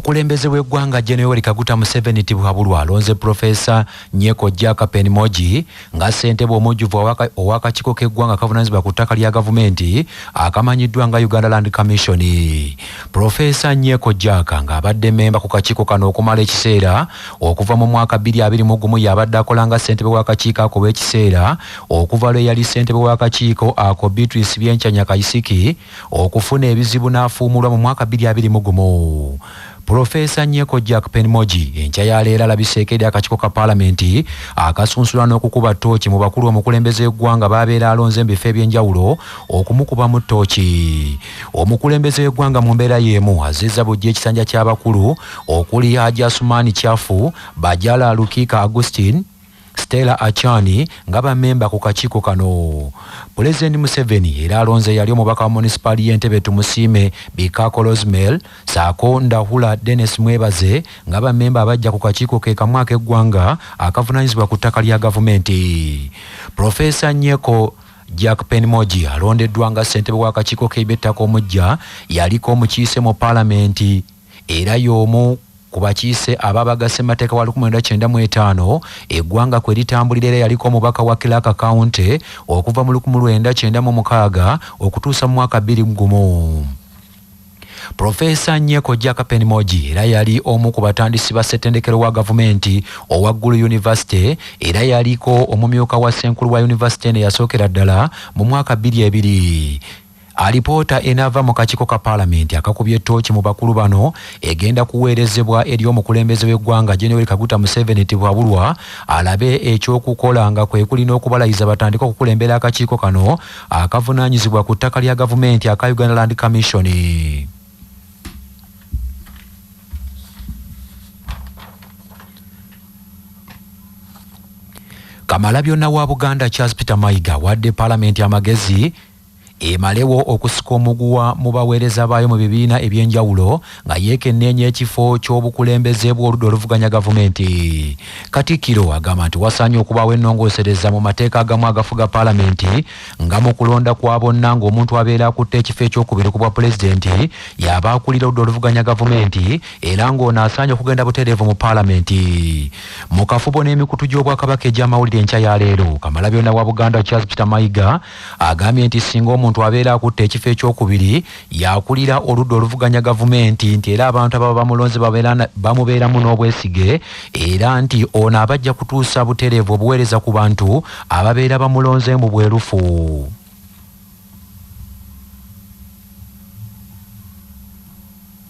Omukulembeze w'eggwanga General Kaguta Museveni Tibuhaburwa alonze Profesa Nyeko Jaka Penmoji nga ssentebe omujjuvu ow'akakiiko k'eggwanga akavunaanyizibwa ku ttaka lya gavumenti akamanyiddwa nga Uganda Land Commission. Profesa Nyeko Jaka ng'abadde memba ku kakiiko kano okumala ekiseera okuva mu mwaka 2021 y'abadde akola nga ssentebe w'akakiiko ako w'ekiseera okuva lwe yali ssentebe w'akakiiko ako Beatrice Byenchanya Kayisiki okufuna ebizibu n'afuumulwa mu mwaka 2021. Profesa Nyeko Jack Penmoji enkya ya leero alabiseeko eri akakiiko ka paalamenti akasunsulwa n'okukuba ttooki mu bakulu omukulembeze w'eggwanga baabeera alonze mu bifo eby'enjawulo okumukuba mu ttooki. Omukulembeze w'eggwanga mu mbeera y'emu azizza bujja ekisanja ky'abakulu okuli Haji Asumani Kyafu, Bajala Lukika Augustine, Stella Achani nga bamemba ku kakiiko kano. President Museveni era alonze yali omubaka wa municipali y'Entebbe Tumusiime Bikako Rosemel saako Ndahula Dennis Mwebaze nga bamemba abajja ku kakiiko ke kamu ak'eggwanga akavunaanyizibwa ku ttaka lya gavumenti. Profesa Nyeko Jack Penmoji alondeddwa nga ssentebe w'akakiiko k'eby'ettaka omujja yaliko omukiise mu paalamenti era y'omu kubakiise ababagase mateeka wa 1995 eggwanga kwe litambulira era yaliko omubaka wa Kiraka County okuva mu 1996 okutuusa mu mwaka 2001. Profesa Nyeko Jaka Penmoji era yali omu ku batandisi ba ssettendekero wa gavumenti owa Gulu University era yaliko omumyuka wa ssenkulu wa university eno yasookera ddala mu mwaka 2002. Alipoota enava mu kakiiko ka paalamenti akakubye ettooki mu bakulu bano egenda kuweerezebwa eri omukulembeze w'eggwanga General Kaguta Museveni Tibuhaburwa alabe ekyokukola nga kwe kulina okubalayiza batandika okukulembera akakiiko kano akavunaanyizibwa ku ttaka lya gavumenti aka Uganda Land Commission. Kamalabyonna wa Buganda Charles Peter Mayiga wadde paalamenti amagezi emalewo okusika omuguwa mu baweereza baayo mu bibiina eby'enjawulo nga yeekenneenya ekifo ky'obukulembeze bw'oludda oluvuganya gavumenti. Katikkiro agamba nti wasaanye okubaawo ennongoosereza mu mateeka agamu agafuga paalamenti nga mu kulonda kwa bonna ng'omuntu abeera akutte ekifo ekyokubiri ku bwa pulezidenti y'aba akulira oludda oluvuganya gavumenti era ng'ono asaanye okugenda butereevu mu paalamenti. Mu kafubo n'emikutu gy'obwakabaka egy'amawulire enkya ya leero, Kamalabyonna wa Buganda Charles Peter Mayiga agambye nti singa omuntu abeera akutte ekifo ekyokubiri yakulira oludda oluvuganya gavumenti nti era abantu ababa bamulonze bamubeeramu n'obwesige era nti ono abajja kutuusa butereevu obuweereza ku bantu ababeera bamulonze mu bwerufu.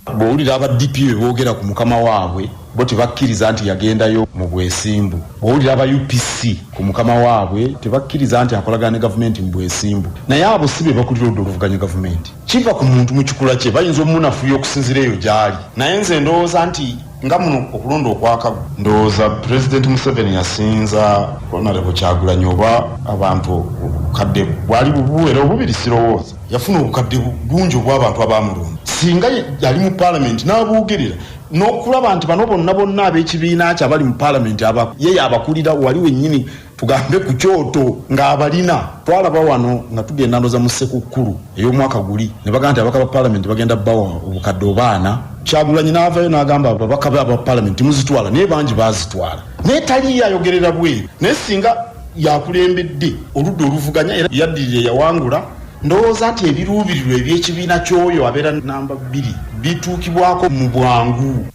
Bw'owulira aba DPO boogera ku mukama waabwe bo tebakkiriza nti yagendayo mu bwesimbu. Bw'owulira aba UPC ku mukama waabwe tebakkiriza nti akolagana ne gavumenti mu bwesimbu. Naye abo si be bakulira oludda oluvuganya gavumenti. Kiva ku muntu mu kikula kye bayinza omunafuya okusinzira eyo gy'ali. Naye nze ndowooza nti nga muno okulonda okwakagu ndowooza President Museveni yasinza Honorable Kyagulanyi oba abantu obukadde bwali bubuwera obubiri sirowooza yafuna obukadde bungi obw'abantu abamulonda. Singa yali mu paalamenti n'abuugerera n'okulaba nti bano bonna ab'ekibiina kye abali mu paalamenti ye abakulira wali wennyini tugambe ku kyoto ng'abalina twalaba wano nga tugenda ndoza mu Ssekukkulu ey'omwaka guli ne bagamba nti ababaka ba paalamenti bagenda bawa obukadde obaana. Kyagulanyi n'avaayo n'agamba ababaka ba paalamenti muzitwala naye bangi baazitwala naye tali yayogerera bweru. Naye singa yakulembedde oludda oluvuganya era yaddirira yawangula ndowooza nti ebiruubirirwa eby'ekibiina ky'oyo abeera namba 2 bituukibwako mu bwangu.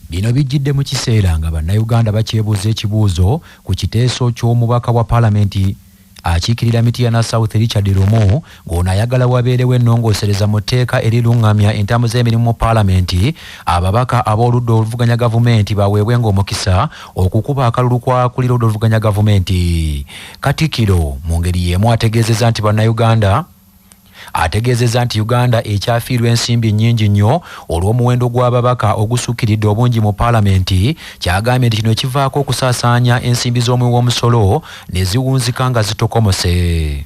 Bino bijjidde mu kiseera nga bannayuganda bakyebuuza ekibuuzo ku kiteeso ky'omubaka wa paalamenti akiikirira Mityana South Richard Lumu ng'ono ayagala wabeerewo ennongoosereza mu tteeka eriruŋŋamya entamu z'emirimu mu paalamenti ababaka ab'oludda oluvuganya gavumenti baweebwenga omukisa okukuba akalulu kwakulira oludda oluvuganya gavumenti. Katikkiro mu ngeri y'emu ategeezezza nti bannayuganda Uganda ekyafiirwa ensimbi nnyingi nnyo olw'omuwendo gw'ababaka ogusukkiridde obungi mu paalamenti. Kyagambye nti kino kivaako okusaasaanya ensimbi z'omuwi w'omusolo ne ziwunzika nga zitokomose.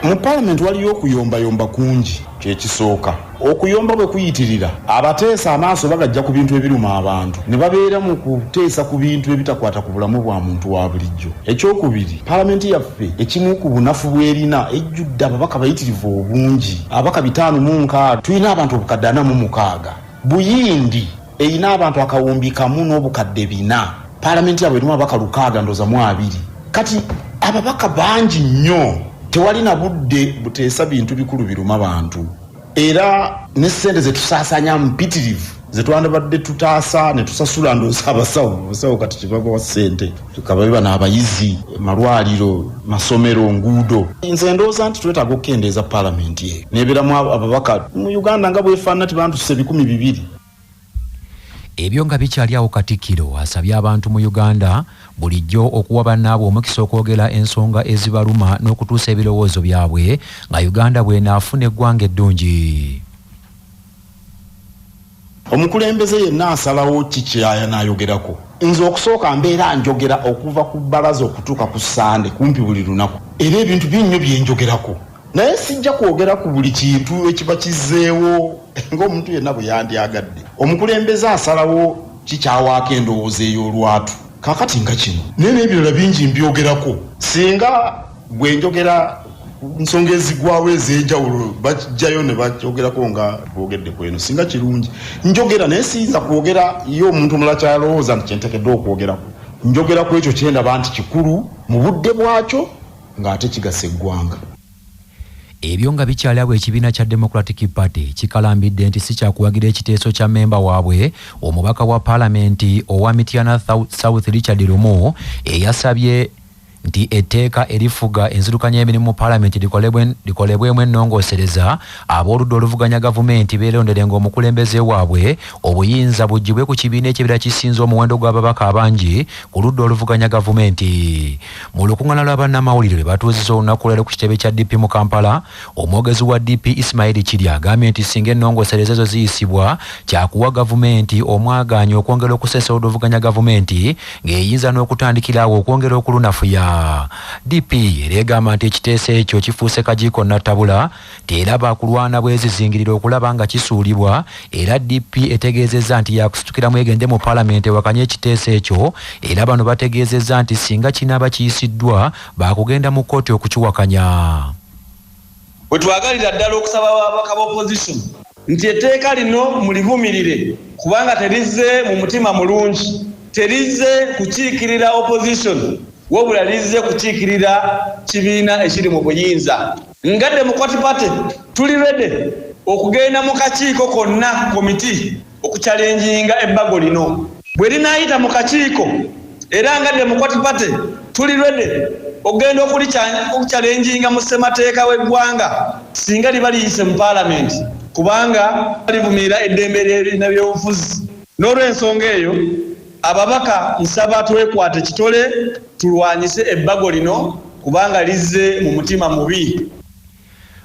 Mu parliament waliyo okuyombayomba kungi kyekisooka. Okuyomba bwe kuyitirira abateesa amaaso bagajja ku bintu ebiruma abantu ne babeera mu kuteesa ku bintu ebitakwata ku bulamu bwa muntu wa bulijjo. Ekyokubiri, parliament yaffe ekimu ku bunafu bwerina ejjudde ababaka bayitirivu obungi. Ababaka 506 tulina abantu obukadde 46. Buyindi erina abantu akawumbi kamu n'obukadde 4. Parliament yabwe erimu ababaka 602. Kati ababaka bangi nnyo. Tewali na budde buteesa bintu bikulu biruma bantu. Era ne ssente zetusaasanya mpitirivu zetwandibadde tutaasa ne tusasula ndoosa abasawo kati kibaba wa ssente tukababiba n'abayizi malwaliro masomero nguudo. Nze ndowooza nti twetaaga okukendeeza paalamenti ye n'ebeeramu ababaka mu Uganda nga bwefaanana tibantuse 200. Ebyo nga bikyali awo Katikkiro asabye abantu mu Uganda bulijjo okuwa bannaabwe omukisa okwogera ensonga ezibaluma n'okutuusa ebirowoozo byabwe nga Uganda bw'enaafuna eggwanga eddungi. Omukulembeze yenna asalawo kikyaya n'ayogerako. Nze okusooka mbeera njogera okuva ku bbalaza okutuuka ku Sande kumpi buli lunaku. Era ebintu binnyo bye njogerako. Naye sijja kwogera ku buli kintu ekiba kizzeewo ng'omuntu yenna bwe yandyagadde. Omukulembeze asalawo kikyawaako endowooza ey'olwatu. Kaakati nga kino naye n'ebirala bingi mbyogerako. Singa bwe njogera nsonga ezigwawo ez'enjawulo bajjayo ne bakyogerako nga boogedde ku eno singa kirungi. Njogera naye siyinza kwogera ye omuntu omulala kyalowooza nti kyentekedde okwogerako. Njogera ku ekyo kyendaba nti kikulu mu budde bwakyo ng'ate kigasa eggwanga. Ebyo nga bikyali awo ekibiina kya Democratic Party kikalambidde nti si kyakuwagira ekiteeso kya memba waabwe omubaka wa paalamenti owa Mityana South Richard Lumu eyasabye nti etteeka erifuga enzirukanya y'emirimu mu paalamenti likolebwemu ennongoosereza ab'oludda oluvuganya gavumenti beeronderenga omukulembeze waabwe obuyinza buggyibwe ku kibiina ekibeera kisinza omuwendo gw'ababaka abangi ku ludda oluvuganya gavumenti. Mu lukuŋŋaana lwa bannamawulire lwe batuuzizza olunaku leero ku kitebe kya DP mu Kampala, omwogezi wa DP Ismail Kirya agambye nti singa ennongoosereza ezo ziyisibwa kyakuwa gavumenti omwagaanya okwongera okusesa oluvuganya gavumenti ng'eyinza n'okutandikira awo okwongera okulunafuya. DP eregamba nti ekiteeso ekyo kifuuse kajiiko nattabula era baakulwana bwezizingirira okulaba nga kisuulibwa. Era DP etegeezezza nti yakusitukiramu egende mu paalamenti ewakanye ekiteeso ekyo era bano bategeezezza nti singa kinaaba kiyisiddwa baakugenda mu kkooti okukiwakanya. Bwe twagalira ddala okusaba ababaka b'opposition nti etteeka lino mulivumirire kubanga terizze mu mutima mulungi, terizze kukiikirira opposition wabula lizze kukiikirira kibiina ekiri mu buyinza. Nga Democratic Party tuli ready okugenda mu kakiiko konna komiti okuchalenjinga ebbago lino. Bwe linaayita mu kakiiko era nga Democratic Party tuli ready okugenda okuchalenjinga mu ssemateeka w'eggwanga singa liba liyise mu paalamenti kubanga livumirira eddembe ly'ebyobufuzi. N'olw'ensonga eyo ababaka nsaba twekwate kitole tulwanyise ebbago lino kubanga lizze mu mutima mubi.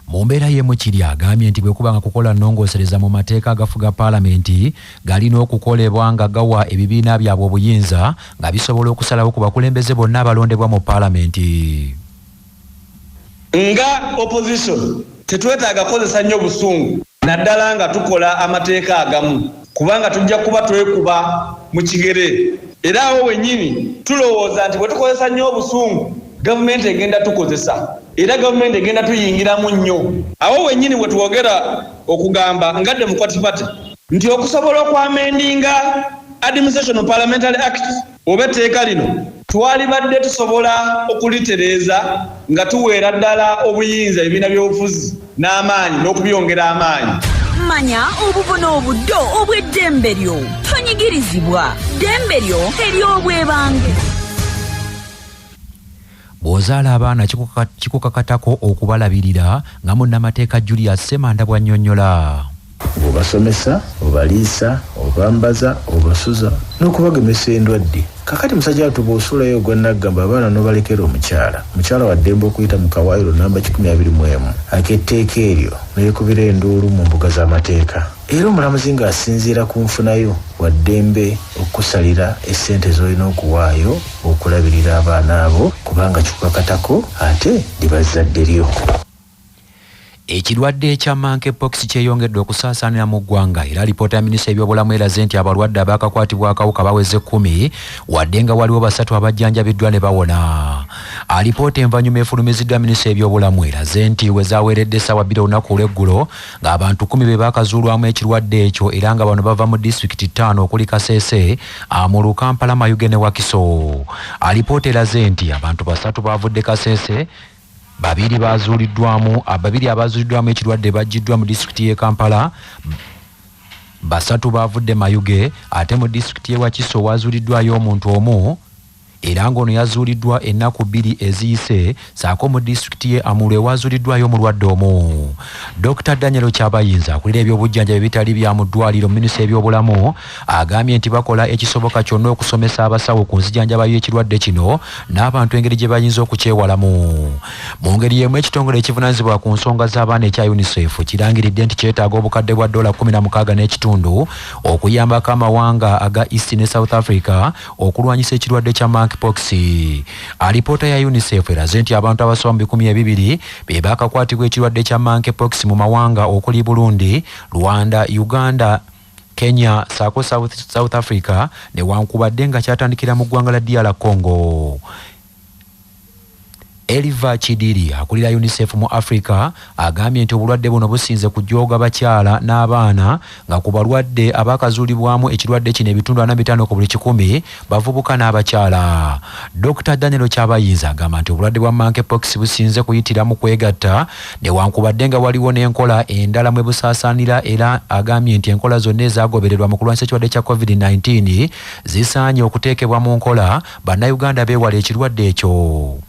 Mu mbeera y'emu Kirya agambye nti bwe kubanga kukola nnongoosereza mu mateeka agafuga paalamenti galina okukolebwa nga gawa ebibiina byabwe obuyinza nga bisobola okusalawo ku bakulembeze bonna abalondebwa mu paalamenti. Nga opposition tetwetaaga kozesa nnyo busungu naddala nga tukola amateeka agamu kubanga tujja kuba twekuba mu kigere. Era awo wennyini tulowooza nti bwe tukozesa nnyo obusungu gavumenti egenda tukozesa era gavumenti egenda tuyingiramu nnyo. Awo wennyini bwe twogera okugamba nga Democratic Party nti okusobola okwamendinga Administration Parliamentary Act oba etteeka lino twalibadde tusobola okulitereeza nga tuweera ddala obuyinza ebibiina by'obufuzi n'amaanyi n'okubyongera amaanyi. Manya obubona obuddo obw'eddembe lyo tonyigirizibwa ddembe lyo ery'obwebange. Bw'ozaala abaana kikukakatako okubalabirira nga munnamateeka Julius Semanda bw'annyonnyola. Obasomesa, obaliisa, obambaza, obasuza n'okubagemesa endwadde. Kakati musajja atuba osulayo gwa naggamba abaana n'obalekera omukyala wa ddembe okuyita mu Kawaayiro namba 121 ak'etteeka eryo n'ekubira enduulu mu mbuga z'amateeka. Era omulamuzi ng'asinziira ku nfunayo wa ddembe okusalira essente z'olina okuwaayo okulabirira abaana abo kubanga kikukakatako ate libazadde lyo. Ekirwadde ekya monkeypox kyeyongedde okusaasaanira mu ggwanga era alipoota ya minisita ebyobulamu eraze nti abalwadde abaakakwatibwa akawuka baweze 10 wadde nga waliwo 3 abajjanjabiddwa ne bawona. Alipoota envanyuma efulumiziddwa minisita ebyobulamu eraze nti we zaaweeredde essaawa 2 olunaku olw'eggulo ng'abantu 10 be baakazuulwamu ekirwadde ekyo era nga bano bava mu disitulikiti 5 okuli Kasese, Amuru, Kampala, Mayuge ne Wakiso. Alipoota eraze nti abantu 3 baavudde Kasese, babiri abazuuliddwamu ekirwadde bajjiddwa mu disitulikiti y'e Kampala, 3 baavudde Mayuge, ate mu disitulikiti y'e Wakiso waazuuliddwayo omuntu omu era ng'ono yazuuliddwa ennaku 2 eziyise, saako mu disitulikiti y'e Amuru ewazuuliddwayo omulwadde omu. Dr. Daniel Kyabayinza akulira ebyobujjanjabi bitali bya mu ddwaliro minisita ebyobulamu agambye nti bakola ekisoboka kyonna okusomesa abasawo ku nzijanjaba y'ekirwadde kino n'abantu engeri gye bayinza okukyewalamu. Mu ngeri y'emu ekitongole ekivunaanyizibwa ku nsonga z'abaana ekya UNICEF kirangiridde nti kyetaaga obukadde bwa $16.5 okuyambako amawanga aga East ne South Africa okulwanyisa ekirwadde kya monkeypox. Alipoota ya UNICEF eraze nti abantu abasoba mu 200 be baakakwatibwa ekirwadde kya monkeypox mu mawanga okuli Burundi, Rwanda, Uganda, Kenya, saako South Africa newankubadde nga kyatandikira mu ggwanga la DR Congo. Eliva Chidiri akulira UNICEF mu Africa agambye nti obulwadde buno businze kujooga bakyala n'abaana nga ku balwadde abaakazuulibwamu ekirwadde kino ebitundu 45 ku buli 100 bavubuka n'abakyala. Dr. Daniel Kyabayinza agamba nti obulwadde bwa monkeypox businze kuyitira mu kwegatta newankubadde nga waliwo n'enkola endala mwe busaasaanira era agambye nti enkola zonna ezaagobererwa mu kulwanyisa ekirwadde kya COVID-19 zisaanye okuteekebwa mu nkola bannayuganda beewala ekirwadde ekyo.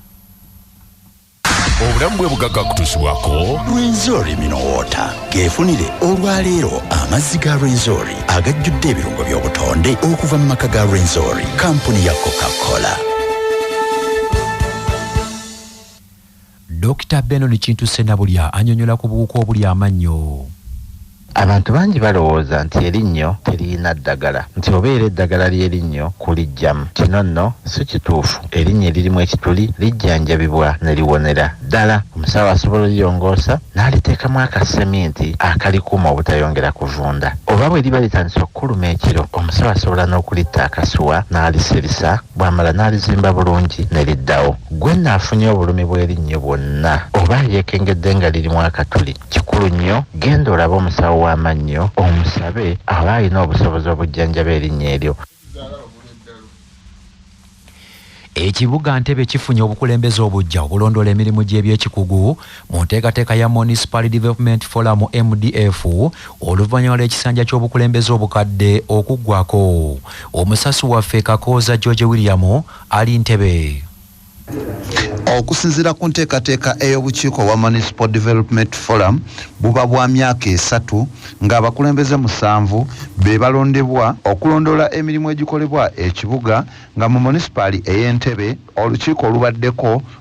Obulamu bwe bugagga kutuusibwako Rwenzori Mineral Water geefunire olwaleero amazzi ga Rwenzori agajjudde ebirungo by'obutonde okuva mu maka ga Rwenzori, kampuni ya Coca-Cola. Dr. Benon Kintu Senabulya anyonyola ku buwuka obuli amannyo. Abantu bangi balowooza nti erinnyo teriyina ddagala, nti obeera eddagala ly'erinnyo kulijjamu. Kino nno si kituufu. Erinnyo eririmu ekituli lijjanjabibwa ne liwonera ddala. Omusawo asobola olyongoosa n'aliteekamu akaseminti akalikuma obutayongera kuvunda. Oba bwe liba litandise okukuluma ekiro, omusawo asobola n'okulitta akasuwa n'aliserisa, bw'amala n'alizimba bulungi ne liddawo. Gwe naafunye obulumi bw'erinnyo bwonna oba yeekengedde nga lirimu akatuli, kikulu nnyo genda olabe omusawo w'amannyo omusabe aba alina obusobozi obujjanjaba erinnya eryo. Ekibuga Ntebe kifunye obukulembeze obujja okulondoola emirimu gy'ebyekikugu mu nteekateeka ya Municipal Development Forum MDF oluvannyuma lw'ekisanja ky'obukulembeze obukadde okuggwako. Omusasi waffe Kakooza George William ali Ntebe. Okusinziira ku nteekateeka ey'obukiiko bwa Municipal Development Forum buba bwa myaka 3 ng'abakulembeze 7 be balondebwa okulondoola emirimu egikolebwa ekibuga nga mu munisipali ey'Entebe olukiiko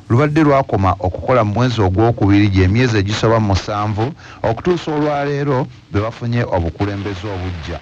lubadde lwakoma okukola mu mwezi ogwokubiri gy'emyezi egisoba mu 7 okutuusa olwaleero be bafunye obukulembeze obujja.